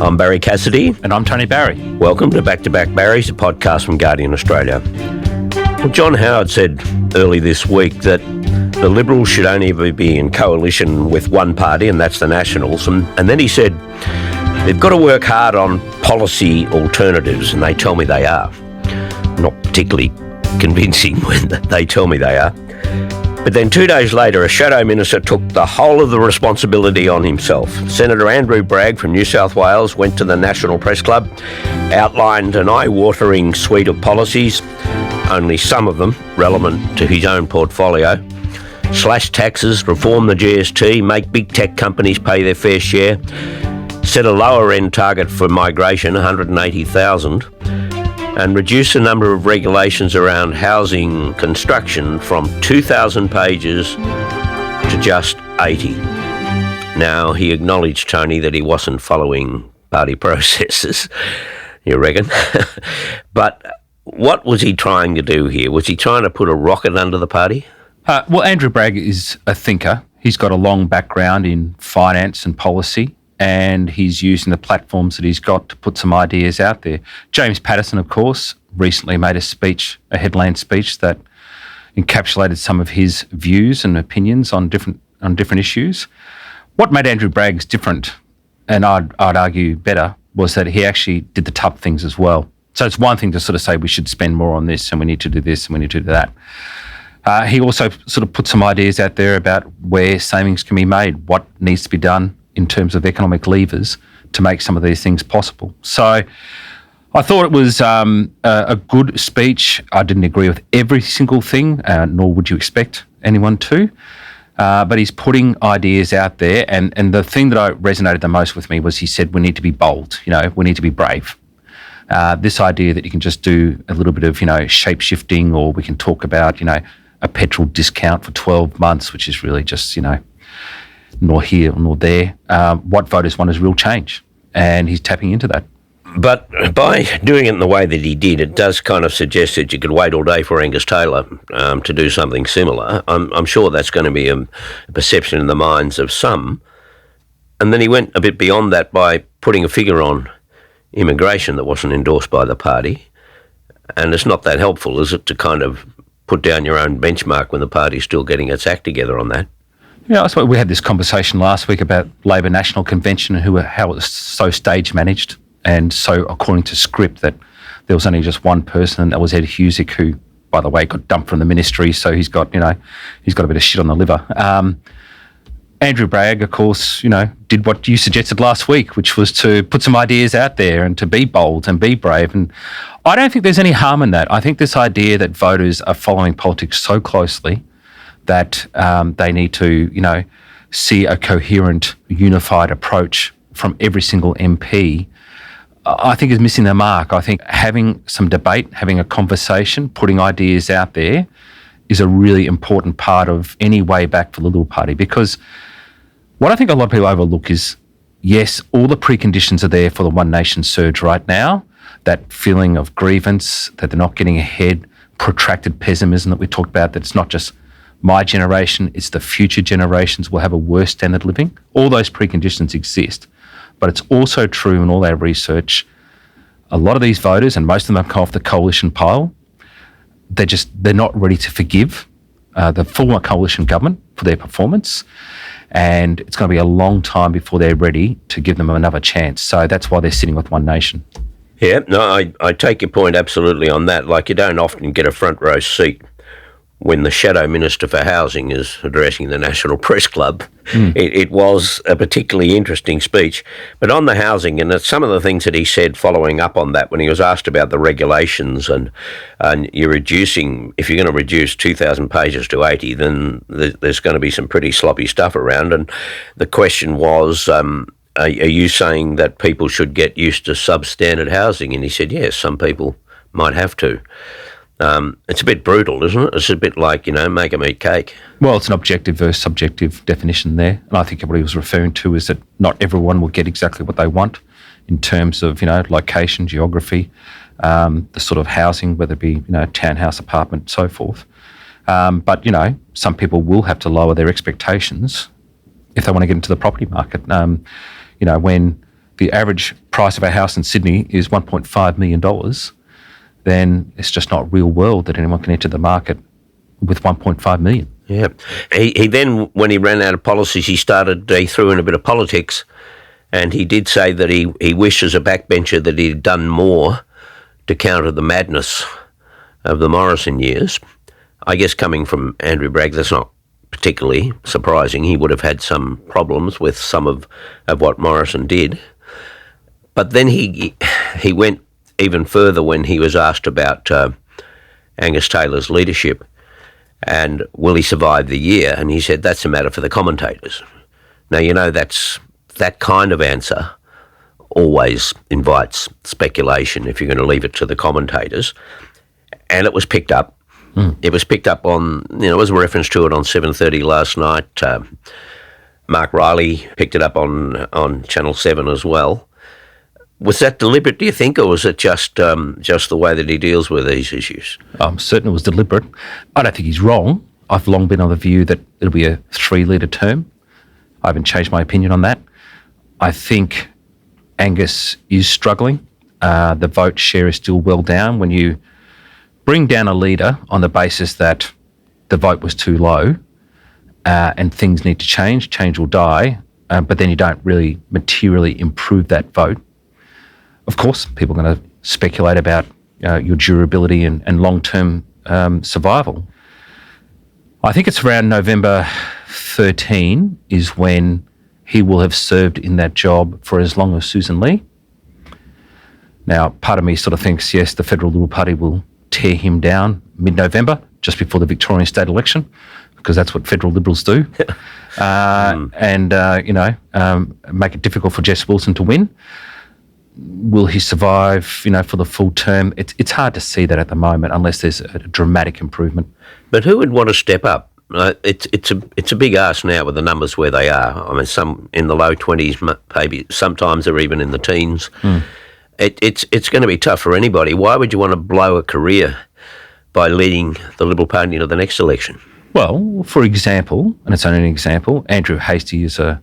I'm Barrie Cassidy. And I'm Tony Barrie. Welcome to Back Barries, a podcast from Guardian Australia. Well, John Howard said early this week that the Liberals should only ever be in coalition with one party, and that's the Nationals. And then he said they've got to work hard on policy alternatives, and they tell me they are. Not particularly convincing when they tell me they are. But then 2 days later, a shadow minister took the whole of the responsibility on himself. Senator Andrew Bragg from New South Wales went to the National Press Club, outlined an eye-watering suite of policies, only some of them relevant to his own portfolio. Slash taxes, reform the GST, make big tech companies pay their fair share, set a lower-end target for migration, 180,000, and reduce the number of regulations around housing construction from 2,000 pages to just 80. Now, he acknowledged, Tony, that he wasn't following party processes, you reckon? But what was he trying to do here? Was he trying to put a rocket under the party? Well, Andrew Bragg is a thinker. He's got a long background in finance and policy, and he's using the platforms that he's got to put some ideas out there. James Paterson, of course, recently made a headline speech that encapsulated some of his views and opinions on different issues. What made Andrew Bragg different, and I'd argue better, was that he actually did the tough things as well. So it's one thing to sort of say we should spend more on this and we need to do this and we need to do that. He also sort of put some ideas out there about where savings can be made, what needs to be done in terms of economic levers to make some of these things possible. So I thought it was a good speech. I didn't agree with every single thing, nor would you expect anyone to. But he's putting ideas out there. And the thing that resonated the most with me was he said we need to be bold, we need to be brave. This idea that you can just do a little bit of, shape-shifting, or we can talk about, a petrol discount for 12 months, which is really just, nor here nor there. What voters want is real change, and he's tapping into that. But by doing it in the way that he did, it does kind of suggest that you could wait all day for Angus Taylor to do something similar. I'm sure that's going to be a perception in the minds of some. And then he went a bit beyond that by putting a figure on immigration that wasn't endorsed by the party. And it's not that helpful, is it, to kind of put down your own benchmark when the party's still getting its act together on that? Yeah, I suppose we had this conversation last week about Labor National Convention and how it was so stage managed and so according to script that there was only just one person, and that was Ed Husick, who, by the way, got dumped from the ministry, so he's got a bit of shit on the liver. Andrew Bragg, of course, did what you suggested last week, which was to put some ideas out there and to be bold and be brave. And I don't think there's any harm in that. I think this idea that voters are following politics so closely that they need to, see a coherent, unified approach from every single MP, I think is missing the mark. I think having some debate, having a conversation, putting ideas out there is a really important part of any way back for the Liberal Party, because what I think a lot of people overlook is, yes, all the preconditions are there for the One Nation surge right now, that feeling of grievance, that they're not getting ahead, protracted pessimism that we talked about, that it's not just my generation, it's the future generations will have a worse standard of living. All those preconditions exist. But it's also true in all our research, a lot of these voters, and most of them have come off the coalition pile, they're not ready to forgive the former coalition government for their performance, and it's going to be a long time before they're ready to give them another chance. So that's why they're sitting with One Nation. Yeah, no, I take your point absolutely on that. Like, you don't often get a front row seat when the Shadow Minister for Housing is addressing the National Press Club. It was a particularly interesting speech. But on the housing, and some of the things that he said following up on that, when he was asked about the regulations and you're reducing, if you're going to reduce 2,000 pages to 80, then there's going to be some pretty sloppy stuff around. And the question was, are you saying that people should get used to substandard housing? And he said, yes, some people might have to. It's a bit brutal, isn't it? It's a bit like, make them eat cake. Well, it's an objective versus subjective definition there. And I think what he was referring to is that not everyone will get exactly what they want in terms of, location, geography, the sort of housing, whether it be, townhouse, apartment, so forth. But, some people will have to lower their expectations if they want to get into the property market. When the average price of a house in Sydney is $1.5 million, then it's just not real world that anyone can enter the market with 1.5 million. Yeah. He then, when he ran out of policies, he threw in a bit of politics, and he did say that he wished as a backbencher that he'd done more to counter the madness of the Morrison years. I guess coming from Andrew Bragg, that's not particularly surprising. He would have had some problems with some of what Morrison did. But then he went even further when he was asked about Angus Taylor's leadership and will he survive the year? And he said, that's a matter for the commentators. Now, that kind of answer always invites speculation if you're going to leave it to the commentators. And it was picked up. It was picked up on, there was a reference to it on 7:30 last night. Mark Riley picked it up on Channel 7 as well. Was that deliberate, do you think, or was it just the way that he deals with these issues? I'm certain it was deliberate. I don't think he's wrong. I've long been of the view that it'll be a 3-litre term. I haven't changed my opinion on that. I think Angus is struggling. The vote share is still well down. When you bring down a leader on the basis that the vote was too low and things need to change will die, but then you don't really materially improve that vote. Of course, people are going to speculate about your durability and long-term survival. I think it's around November 13 is when he will have served in that job for as long as Susan Lee. Now, part of me sort of thinks, yes, the Federal Liberal Party will tear him down mid-November, just before the Victorian state election, because that's what federal Liberals do, make it difficult for Jess Wilson to win. Will he survive, for the full term? It's hard to see that at the moment unless there's a dramatic improvement. But who would want to step up? It's a big ask now with the numbers where they are. I mean, some in the low 20s, maybe sometimes they're even in the teens. It's going to be tough for anybody. Why would you want to blow a career by leading the Liberal Party into the next election? Well, for example, and it's only an example, Andrew Hastie is a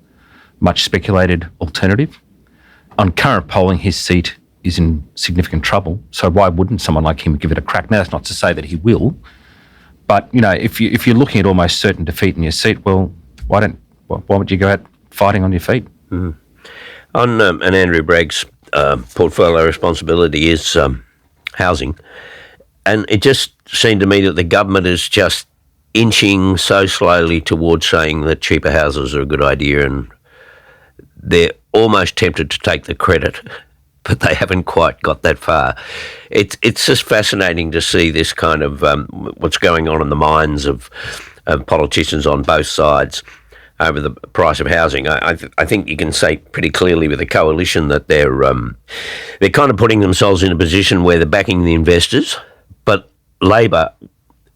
much speculated alternative. On current polling, his seat is in significant trouble. So why wouldn't someone like him give it a crack? Now, that's not to say that he will, but if you're looking at almost certain defeat in your seat, well, why would you go out fighting on your feet? On and Andrew Bragg's portfolio responsibility is housing, and it just seemed to me that the government is just inching so slowly towards saying that cheaper houses are a good idea, and they're almost tempted to take the credit, but they haven't quite got that far. It's just fascinating to see this kind of what's going on in the minds of politicians on both sides over the price of housing. I think you can say pretty clearly with the coalition that they're kind of putting themselves in a position where they're backing the investors, but Labor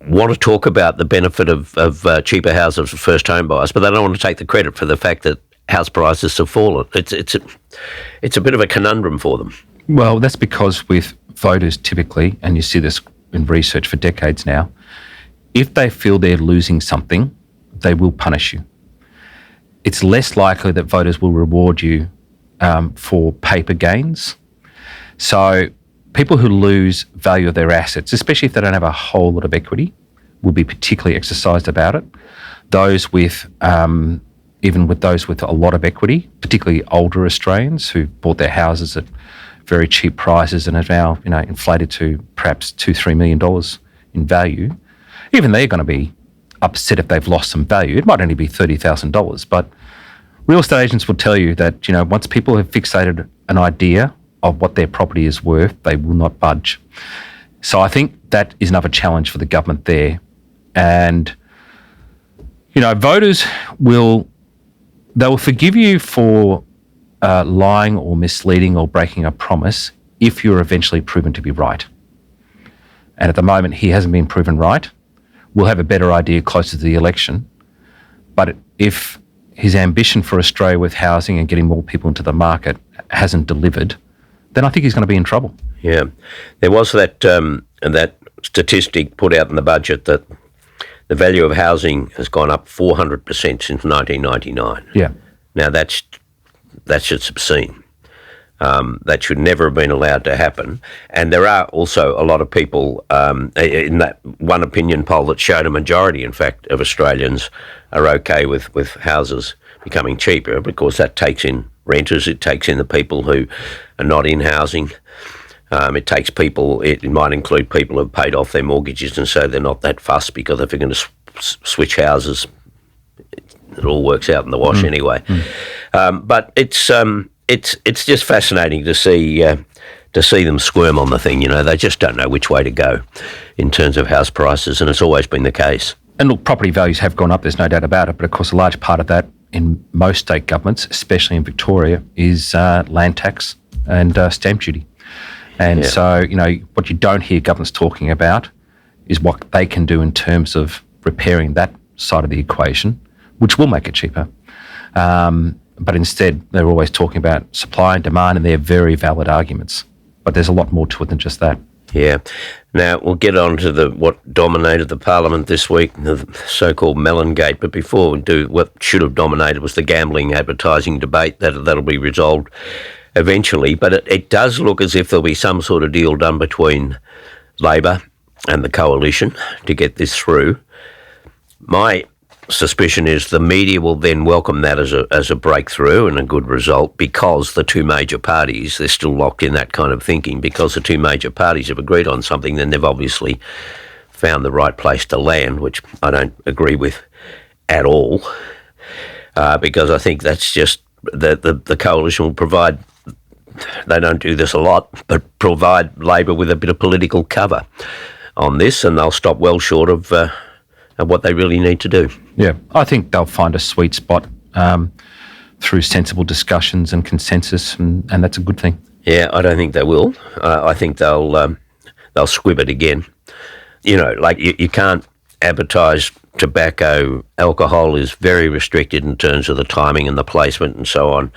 want to talk about the benefit of cheaper houses for first home buyers, but they don't want to take the credit for the fact that house prices have fallen. It's a bit of a conundrum for them. Well, that's because with voters typically, and you see this in research for decades now, if they feel they're losing something, they will punish you. It's less likely that voters will reward you for paper gains. So people who lose value of their assets, especially if they don't have a whole lot of equity, will be particularly exercised about it. Those with even with those with a lot of equity, particularly older Australians who bought their houses at very cheap prices and have now, inflated to perhaps $2-3 million in value, even they're going to be upset if they've lost some value. It might only be $30,000, but real estate agents will tell you that, once people have fixated an idea of what their property is worth, they will not budge. So I think that is another challenge for the government there. And, voters will forgive you for lying or misleading or breaking a promise if you're eventually proven to be right. And at the moment, he hasn't been proven right. We'll have a better idea closer to the election. But if his ambition for Australia with housing and getting more people into the market hasn't delivered, then I think he's going to be in trouble. Yeah. There was that statistic put out in the budget that the value of housing has gone up 400% since 1999. Yeah. Now, that's just obscene. That should never have been allowed to happen. And there are also a lot of people in that one opinion poll that showed a majority, in fact, of Australians are okay with houses becoming cheaper, because that takes in renters, it takes in the people who are not in housing. It takes people, it might include people who've paid off their mortgages, and so they're not that fussed, because if they're going to switch houses, it all works out in the wash anyway. But it's just fascinating to see them squirm on the thing. You know, they just don't know which way to go in terms of house prices, and it's always been the case. And look, property values have gone up, there's no doubt about it, but of course a large part of that in most state governments, especially in Victoria, is land tax and stamp duty. And so, you know, what you don't hear governments talking about is what they can do in terms of repairing that side of the equation, which will make it cheaper. But instead, they're always talking about supply and demand, and they're very valid arguments. But there's a lot more to it than just that. Yeah. Now, we'll get on to what dominated the parliament this week, the so-called melon-gate. But before we do, what should have dominated was the gambling advertising debate. That'll be resolved eventually. But it does look as if there'll be some sort of deal done between Labor and the coalition to get this through. My suspicion is the media will then welcome that as a breakthrough and a good result, because the two major parties, they're still locked in that kind of thinking, because the two major parties have agreed on something, then they've obviously found the right place to land, which I don't agree with at all, because I think that's just the coalition will provide, they don't do this a lot, but provide Labor with a bit of political cover on this, and they'll stop well short of what they really need to do. Yeah, I think they'll find a sweet spot through sensible discussions and consensus, and that's a good thing. Yeah, I don't think they will. I think they'll squib it again. You know, like you can't advertise tobacco. Alcohol is very restricted in terms of the timing and the placement and so on.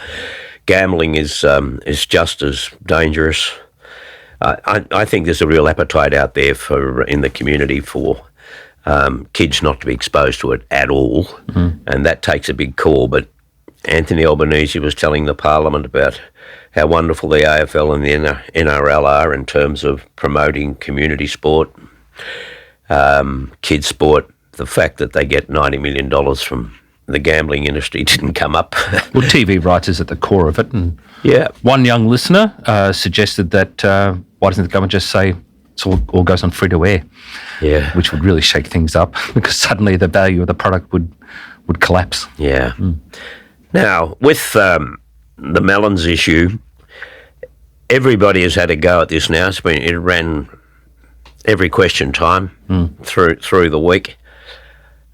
Gambling is just as dangerous. I think there's a real appetite out there in the community for kids not to be exposed to it at all, and that takes a big call. But Anthony Albanese was telling the Parliament about how wonderful the AFL and the NRL are in terms of promoting community sport, kids sport. The fact that they get $90 million from the gambling industry didn't come up. Well, TV rights is at the core of it, and one young listener suggested that why doesn't the government just say it all goes on free to air? Yeah, which would really shake things up, because suddenly the value of the product would collapse. Yeah. Now, with the melons issue, everybody has had a go at this now. It ran every question time through the week.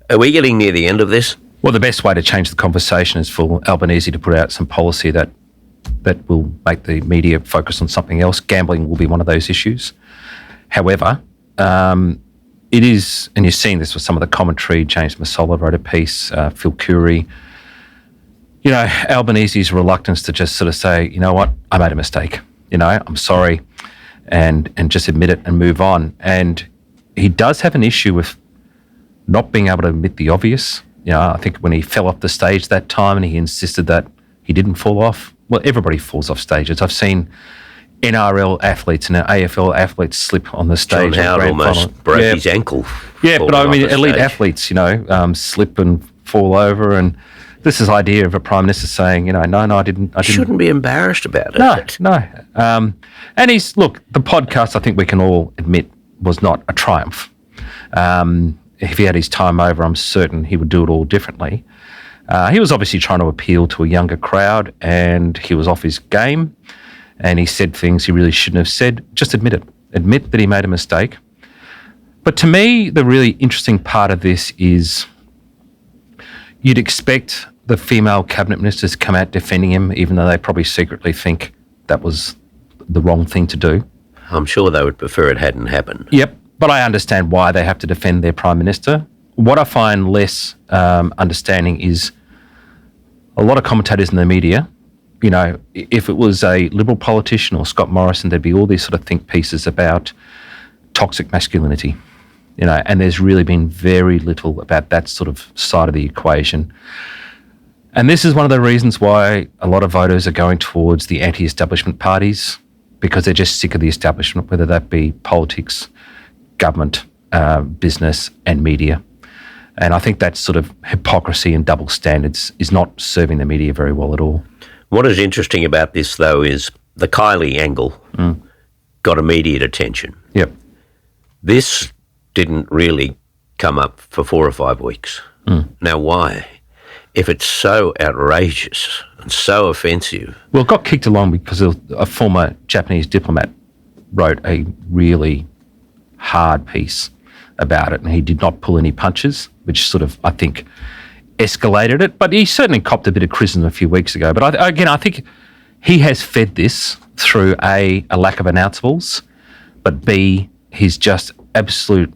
Are we getting near the end of this? Well, the best way to change the conversation is for Albanese to put out some policy that will make the media focus on something else. Gambling will be one of those issues. However, it is, and you've seen this with some of the commentary, James Massola wrote a piece, Phil Curry, you know, Albanese's reluctance to just sort of say, you know what, I made a mistake, you know, I'm sorry, and just admit it and move on. And he does have an issue with not being able to admit the obvious. You know, I think when he fell off the stage that time and he insisted that he didn't fall off, well, everybody falls off stages. I've seen NRL athletes and AFL athletes slip on the stage. John Howard almost broke his ankle. Yeah, but I mean, elite athletes, you know, slip and fall over, and this is the idea of a prime minister saying, you know, no, I didn't. Shouldn't be embarrassed about it. No. And the podcast, I think we can all admit, was not a triumph. If he had his time over, I'm certain he would do it all differently. He was obviously trying to appeal to a younger crowd, and he was off his game, and he said things he really shouldn't have said. Just admit it. Admit that he made a mistake. But to me, the really interesting part of this is you'd expect the female cabinet ministers to come out defending him, even though they probably secretly think that was the wrong thing to do. I'm sure they would prefer it hadn't happened. Yep, but I understand why they have to defend their prime minister. What I find less understanding is a lot of commentators in the media, you know, if it was a Liberal politician or Scott Morrison, there'd be all these sort of think pieces about toxic masculinity, you know, and there's really been very little about that sort of side of the equation. And this is one of the reasons why a lot of voters are going towards the anti-establishment parties, because they're just sick of the establishment, whether that be politics, government, business and media. And I think that sort of hypocrisy and double standards is not serving the media very well at all. What is interesting about this, though, is the Kylie angle got immediate attention. Yep. This didn't really come up for 4 or 5 weeks. Now, why? If it's so outrageous and so offensive. Well, it got kicked along because a former Japanese diplomat wrote a really hard piece about it, and he did not pull any punches, which sort of, I think, escalated it. But he certainly copped a bit of criticism a few weeks ago. But I think he has fed this through A, lack of announceables, but B, his just absolute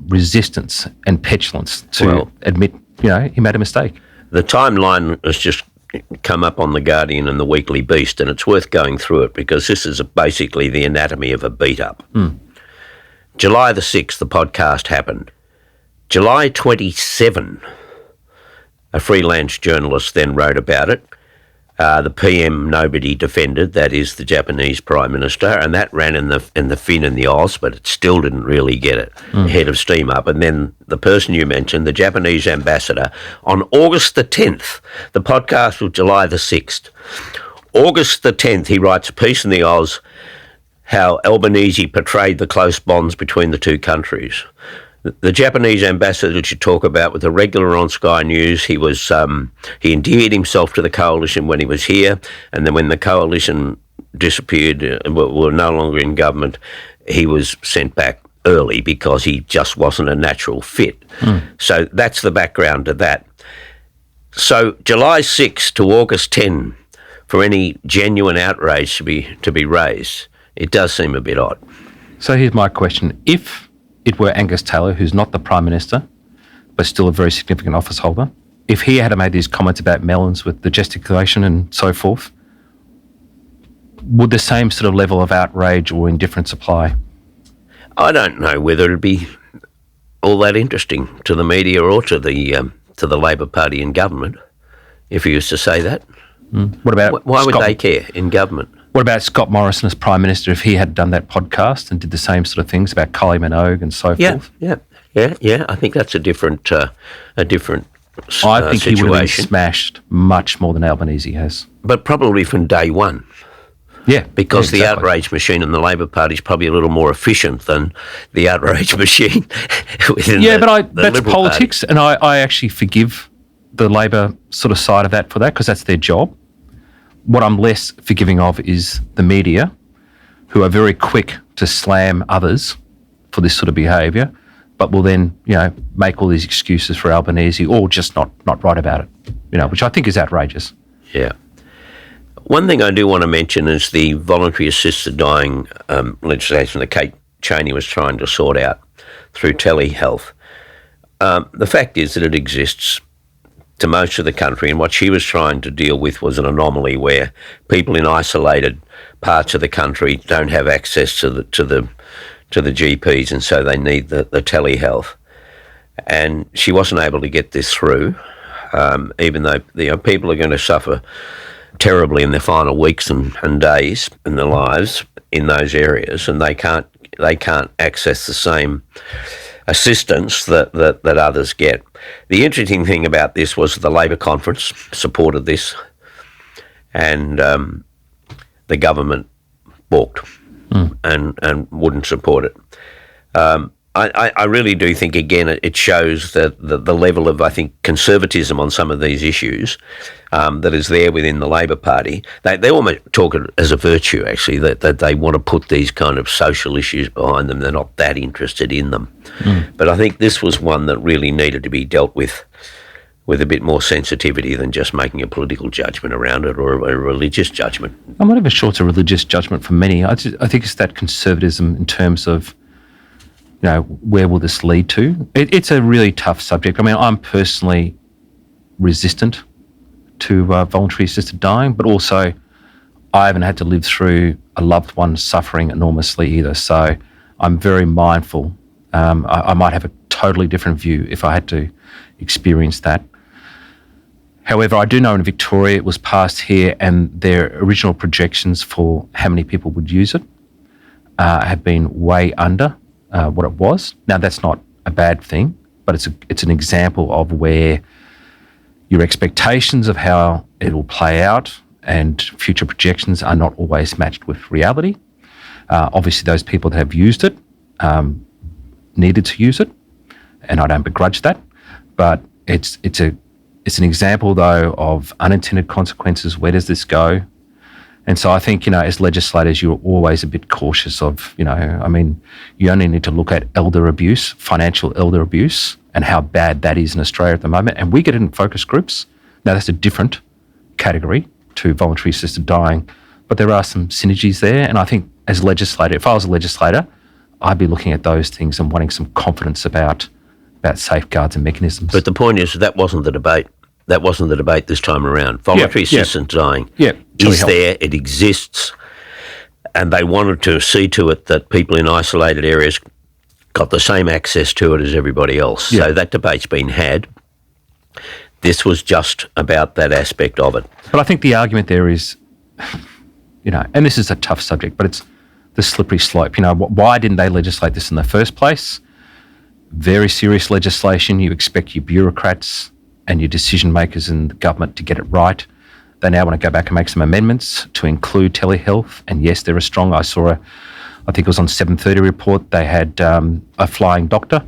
resistance and petulance to admit, he made a mistake. The timeline has just come up on The Guardian and The Weekly Beast, and it's worth going through it because this is basically the anatomy of a beat-up. July the 6th, the podcast happened. July 27, a freelance journalist then wrote about it. The PM nobody defended, that is the Japanese Prime Minister, and that ran in the fin and the Oz, but it still didn't really get it head of steam up. And then the person you mentioned, the Japanese ambassador, on August the 10th, the podcast was July the 6th. August the 10th, he writes a piece in the Oz how Albanese portrayed the close bonds between the two countries. The Japanese ambassador that you talk about was a regular on Sky News. He was he endeared himself to the coalition when he was here, and then when the coalition disappeared and were no longer in government, he was sent back early because he just wasn't a natural fit. So that's the background to that. So July 6 to August 10, for any genuine outrage to be raised, it does seem a bit odd. So here's my question. If it were Angus Taylor, who's not the Prime Minister, but still a very significant office holder, if he had made these comments about melons with the gesticulation and so forth, would the same sort of level of outrage or indifference apply? I don't know whether it'd be all that interesting to the media or to the Labor Party in government if he used to say that. What about why would they care in government? What about Scott Morrison as Prime Minister if he had done that podcast and did the same sort of things about Kylie Minogue and so forth? Yeah. I think that's a different I think situation. He would have been smashed much more than Albanese has. But probably from day one. Yeah. Because the outrage machine in the Labor Party is probably a little more efficient than the outrage machine within that's Liberal politics, Party. and I actually forgive the Labor sort of side of that for that because that's their job. What I'm less forgiving of is the media, who are very quick to slam others for this sort of behaviour, but will then, make all these excuses for Albanese or just not write about it, which I think is outrageous. Yeah. One thing I do want to mention is the voluntary assisted dying legislation that Kate Chaney was trying to sort out through telehealth. The fact is that it exists to most of the country, and what she was trying to deal with was an anomaly where people in isolated parts of the country don't have access to the GPs, and so they need the telehealth. And she wasn't able to get this through, even though people are going to suffer terribly in their final weeks and days in their lives in those areas, and they can't access the same assistance that others get. The interesting thing about this was the Labor conference supported this, and the government balked and wouldn't support it. I really do think, again, it shows that the level of, I think, conservatism on some of these issues that is there within the Labor Party. They almost talk it as a virtue, actually, that they want to put these kind of social issues behind them. They're not that interested in them. But I think this was one that really needed to be dealt with a bit more sensitivity than just making a political judgment around it or a religious judgment. I'm not even sure it's a religious judgment for many. I think it's that conservatism in terms of, where will this lead to? It's a really tough subject. I mean, I'm personally resistant to voluntary assisted dying, but also I haven't had to live through a loved one suffering enormously either. So I'm very mindful. I might have a totally different view if I had to experience that. However, I do know in Victoria it was passed here, and their original projections for how many people would use it have been way under what it was. Now, that's not a bad thing, but it's an example of where your expectations of how it will play out and future projections are not always matched with reality. Obviously, those people that have used it needed to use it, and I don't begrudge that. But it's an example, though, of unintended consequences. Where does this go? And so I think, as legislators, you're always a bit cautious of, you only need to look at elder abuse, financial elder abuse, and how bad that is in Australia at the moment. And we get it in focus groups. Now, that's a different category to voluntary assisted dying, but there are some synergies there. And I think as a legislator, if I was a legislator, I'd be looking at those things and wanting some confidence about safeguards and mechanisms. But the point is that wasn't the debate. That wasn't the debate this time around. Voluntary assisted dying is there, it exists, and they wanted to see to it that people in isolated areas got the same access to it as everybody else. So that debate's been had. This was just about that aspect of it. But I think the argument there is, and this is a tough subject, but it's the slippery slope. Why didn't they legislate this in the first place? Very serious legislation. You expect your bureaucrats and your decision makers in the government to get it right. They now want to go back and make some amendments to include telehealth. And yes, there are strong. I think it was on 7:30 report, they had a flying doctor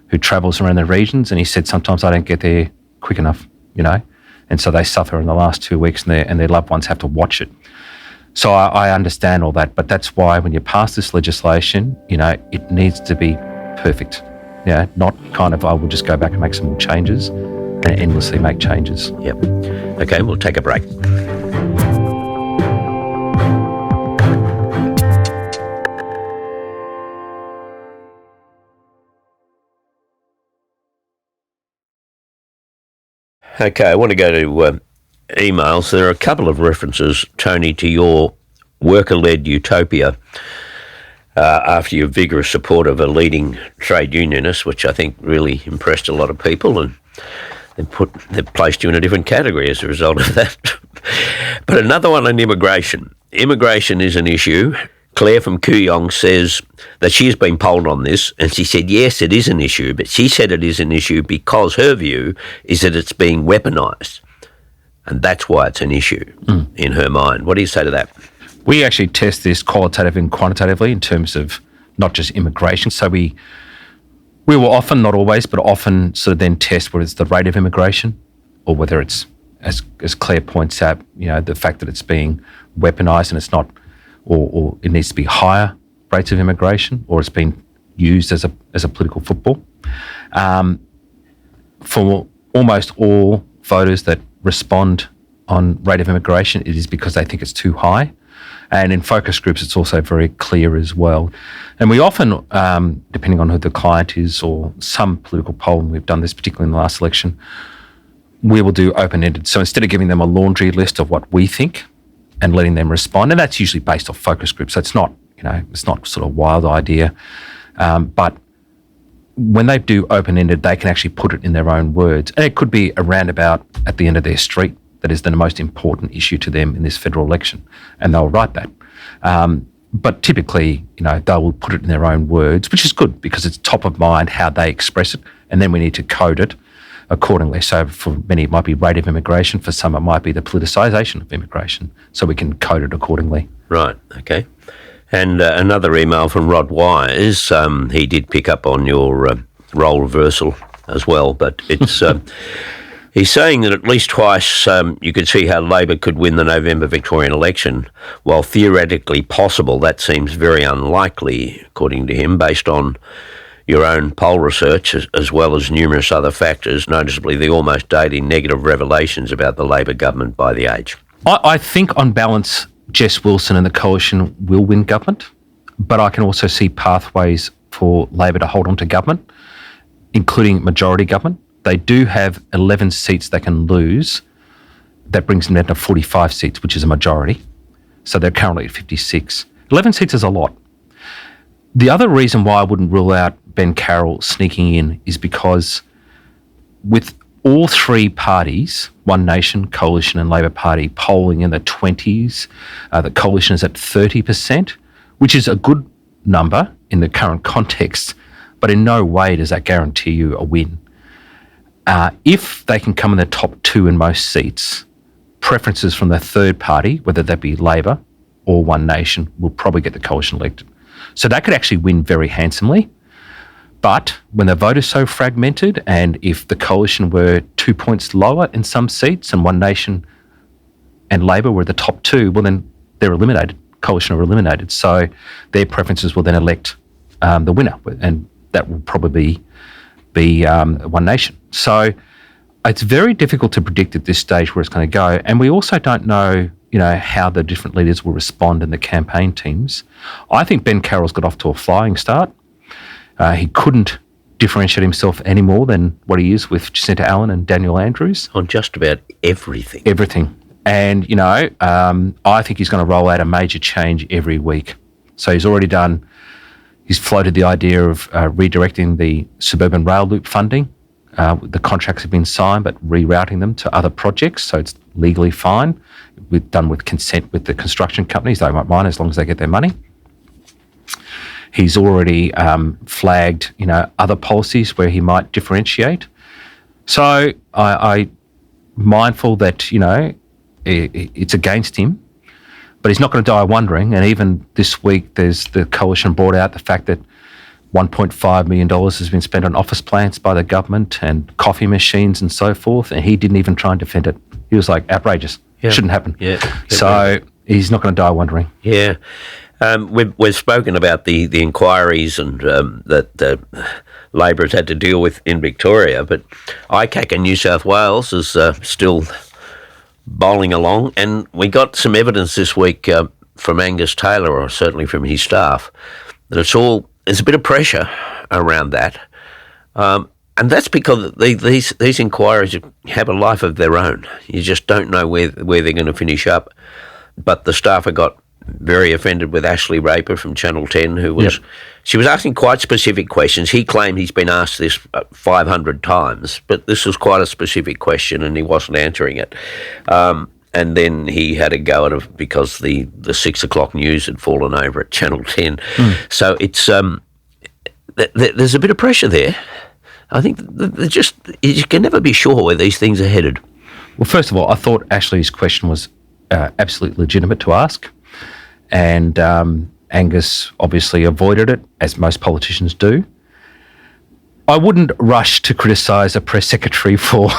who travels around the regions, and he said, sometimes I don't get there quick enough, and so they suffer in the last 2 weeks, and their loved ones have to watch it. So I understand all that, but that's why when you pass this legislation, it needs to be perfect. Not kind of, I will just go back and make some more changes and endlessly make changes. Yep. Okay, we'll take a break. Okay, I want to go to emails. There are a couple of references, Tony, to your worker-led utopia after your vigorous support of a leading trade unionist, which I think really impressed a lot of people, and they've placed you in a different category as a result of that. But another one on immigration. Immigration is an issue. Claire from Kooyong says that she's been polled on this, and she said, yes, it is an issue, but she said it is an issue because her view is that it's being weaponised, and that's why it's an issue in her mind. What do you say to that? We actually test this qualitatively and quantitatively in terms of not just immigration. So we will often, not always, but often sort of then test whether it's the rate of immigration or whether it's, as Claire points out, the fact that it's being weaponised and it's not, or it needs to be higher rates of immigration, or it's been used as a political football. For almost all voters that respond on rate of immigration, it is because they think it's too high. And in focus groups, it's also very clear as well. And we often, depending on who the client is or some political poll, and we've done this particularly in the last election, we will do open-ended. So instead of giving them a laundry list of what we think and letting them respond, and that's usually based off focus groups, so it's not, it's not sort of a wild idea. But when they do open-ended, they can actually put it in their own words. And it could be a roundabout at the end of their street that is the most important issue to them in this federal election, and they'll write that. But typically, they will put it in their own words, which is good because it's top of mind how they express it, and then we need to code it accordingly. So for many, it might be rate of immigration. For some, it might be the politicisation of immigration. So we can code it accordingly. Right, okay. And another email from Rod Wise. He did pick up on your role reversal as well, but it's... He's saying that at least twice you could see how Labor could win the November Victorian election. While theoretically possible, that seems very unlikely, according to him, based on your own poll research as well as numerous other factors, noticeably the almost daily negative revelations about the Labor government by the Age. I think on balance, Jess Wilson and the coalition will win government, but I can also see pathways for Labor to hold on to government, including majority government. They do have 11 seats they can lose. That brings them down to 45 seats, which is a majority. So they're currently at 56. 11 seats is a lot. The other reason why I wouldn't rule out Ben Carroll sneaking in is because with all three parties, One Nation, Coalition and Labor Party, polling in the 20s. The Coalition is at 30%, which is a good number in the current context, but in no way does that guarantee you a win. If they can come in the top two in most seats, preferences from the third party, whether that be Labor or One Nation, will probably get the Coalition elected. So they could actually win very handsomely. But when the vote is so fragmented, and if the Coalition were 2 points lower in some seats and One Nation and Labor were the top two, well, then they're eliminated. Coalition are eliminated. So their preferences will then elect the winner, and that will probably be One Nation. So it's very difficult to predict at this stage where it's going to go. And we also don't know, how the different leaders will respond in the campaign teams. I think Ben Carroll's got off to a flying start. He couldn't differentiate himself any more than what he is with Jacinta Allen and Daniel Andrews. On just about everything. Everything. And, I think he's going to roll out a major change every week. So he's floated the idea of redirecting the suburban rail loop funding. The contracts have been signed, but rerouting them to other projects, so it's legally fine. We've done with consent with the construction companies. They won't mind as long as they get their money. He's already flagged, other policies where he might differentiate. So I'm mindful that, it's against him, but he's not going to die wondering. And even this week, the Coalition brought out the fact that $1.5 million has been spent on office plants by the government and coffee machines and so forth, and he didn't even try and defend it. He was like, outrageous. Yeah. Shouldn't happen. Yeah. So he's not going to die wondering. Yeah. We've spoken about the inquiries and that Labor has had to deal with in Victoria, but ICAC in New South Wales is still bowling along, and we got some evidence this week from Angus Taylor, or certainly from his staff, that there's a bit of pressure around that, and that's because these inquiries have a life of their own. You just don't know where they're going to finish up. But the staffer got very offended with Ashley Raper from Channel 10, she was asking quite specific questions. He claimed he's been asked this 500 times, but this was quite a specific question and he wasn't answering it. And then he had a go at it because the 6 o'clock news had fallen over at Channel 10. So it's there's a bit of pressure there. I think you can never be sure where these things are headed. Well, first of all, I thought Ashley's question was absolutely legitimate to ask. And Angus obviously avoided it, as most politicians do. I wouldn't rush to criticise a press secretary for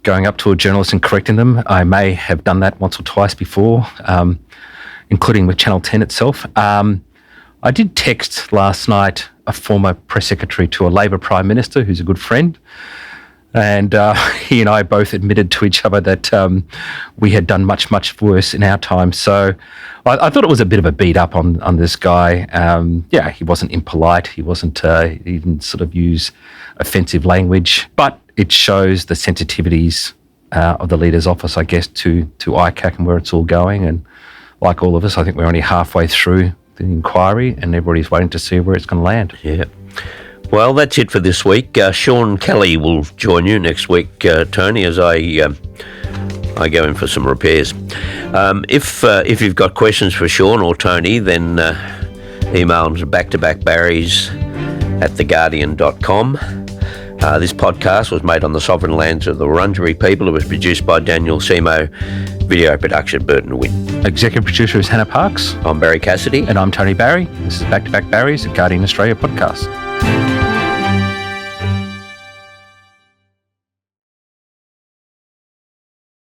going up to a journalist and correcting them. I may have done that once or twice before, including with Channel 10 itself. I did text last night a former press secretary to a Labor Prime Minister who's a good friend, and he and I both admitted to each other that we had done much, much worse in our time. So I thought it was a bit of a beat up on this guy. He wasn't impolite. He didn't sort of use offensive language, but it shows the sensitivities of the leader's office, I guess, to ICAC and where it's all going. And like all of us, I think we're only halfway through the inquiry and everybody's waiting to see where it's going to land. Yeah. Well, that's it for this week. Sean Kelly will join you next week, Tony, as I go in for some repairs. If you've got questions for Sean or Tony, then email them to back-to-back-barries@theguardian.com. This podcast was made on the sovereign lands of the Wurundjeri people. It was produced by Daniel Simo. Video production, Burton Wynn. Executive producer is Hannah Parks. I'm Barrie Cassidy. And I'm Tony Barrie. This is Back to Back Barries, a Guardian Australia podcast.